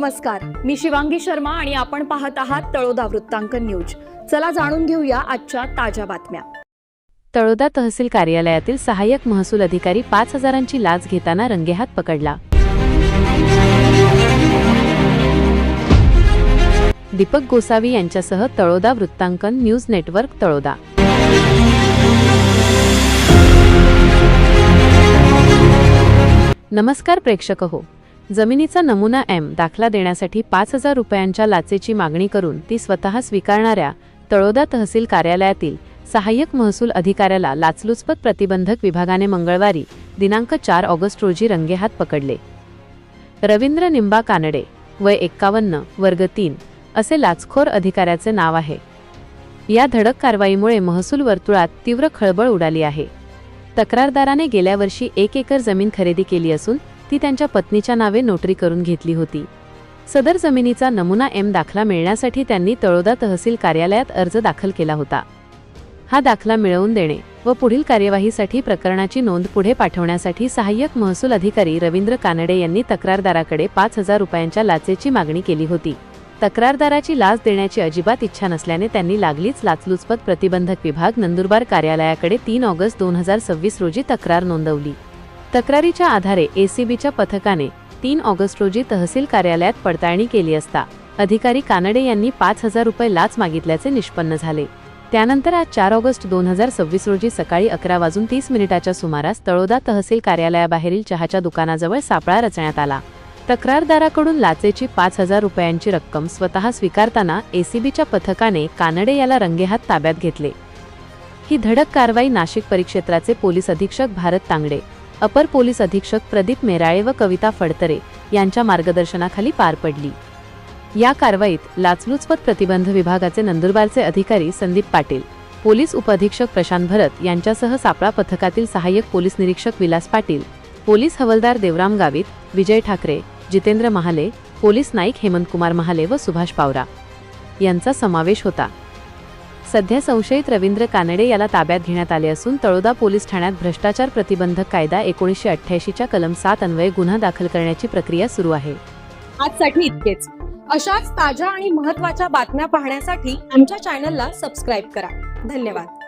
नमस्कार, मी शिवांगी शर्मा आणि आपण पाहत आहात तळोदा वृत्तांकन न्यूज। चला जाणून घेऊया आजच्या ताज्या बातम्या। तळोदा तहसील कार्यालयातील सहाय्यक महसूल अधिकारी 5,000ची लाच घेताना रंगेहात पकडला। दीपक गोसावी यांच्यासह तळोदा वृत्तांकन न्यूज नेटवर्क तळोदा। नमस्कार प्रेक्षक हो, जमिनीचा नमुना दाखला देण्यासाठी 5,000 रुपयांच्या लाचेची मागणी करून ती स्वतः स्वीकारणाऱ्या तळोदा तहसील कार्यालयातील सहाय्यक महसूल अधिकाऱ्याला लाचलुचपत प्रतिबंधक विभागाने मंगळवारी दिनांक 4 ऑगस्ट रोजी रंगेहात पकडले। रवींद्र निंबा कानडे, वय 51, वर्ग 3 असे लाचखोर अधिकाऱ्याचे नाव आहे। या धडक कारवाईमुळे महसूल वर्तुळात तीव्र खळबळ उडाली आहे। तक्रारदाराने गेल्या वर्षी 1 एकर जमीन खरेदी केली असून ती त्यांच्या पत्नीच्या नावे नोटरी करून घेतली होती। सदर जमिनीचा नमुना दाखला मिळण्यासाठी त्यांनी तळोदा तहसील कार्यालयात अर्ज दाखल केला होता। हा दाखला मिळवून देणे व पुढील कार्यवाहीसाठी प्रकरणाची नोंद पुढे पाठवण्यासाठी सहाय्यक महसूल अधिकारी रवींद्र कानडे यांनी तक्रारदाराकडे 5,000 रुपयांच्या लाचेची मागणी केली होती। तक्रारदाराची लाच देण्याची अजिबात इच्छा नसल्याने त्यांनी लागलीच लाचलुचपत प्रतिबंधक विभाग नंदुरबार कार्यालयाकडे 3 ऑगस्ट 2026 रोजी तक्रार नोंदवली। तक्रारीच्या आधारे एसीबीच्या पथकाने 3 ऑगस्ट रोजी तहसील कार्यालयात पडताळणी केली असता अधिकारी कानडे यांनी 5,000 रुपये लाच मागितल्याचे निष्पन्न झाले। त्यानंतर आज 4 ऑगस्ट 2026 रोजी सकाळी 11:30 सुमारास तळोदा तहसील कार्यालयाबाहेरील चहाच्या दुकानाजवळ सापळा रचण्यात आला। तक्रारदाराकडून लाचेची 5,000 रुपयांची रक्कम स्वतः स्वीकारताना एसीबीच्या पथकाने कानडे याला रंगेहात ताब्यात घेतले। ही धडक कारवाई नाशिक परिक्षेत्राचे पोलीस अधीक्षक भारत तांगडे, अपर पोलीस अधीक्षक प्रदीप मेराळे व कविता फडतरे यांच्या मार्गदर्शनाखाली पार पडली। या कारवाईत लाचलुचपत प्रतिबंध विभागाचे नंदुरबारचे अधिकारी संदीप पाटील, पोलीस उपअधीक्षक प्रशांत भरत यांच्यासह सापळा पथकातील सहाय्यक पोलीस निरीक्षक विलास पाटील, पोलीस हवालदार देवराम गावित, विजय ठाकरे, जितेंद्र महाले, पोलीस नाईक हेमंतकुमार महाले व सुभाष पावरा यांचा समावेश होता। सध्या संशयित रवींद्र कानडे याला ताब्यात घेण्यात आले असून तळोदा पोलीस ठाण्यात भ्रष्टाचार प्रतिबंधक कायदा 1988च्या कलम 7 अन्वये गुन्हा दाखल करण्याची प्रक्रिया सुरू आहे। आजसाठी इतकेच। अशाच ताज्या आणि महत्त्वाच्या बातम्या पाहण्यासाठी आमच्या चॅनलला सबस्क्राइब करा। धन्यवाद।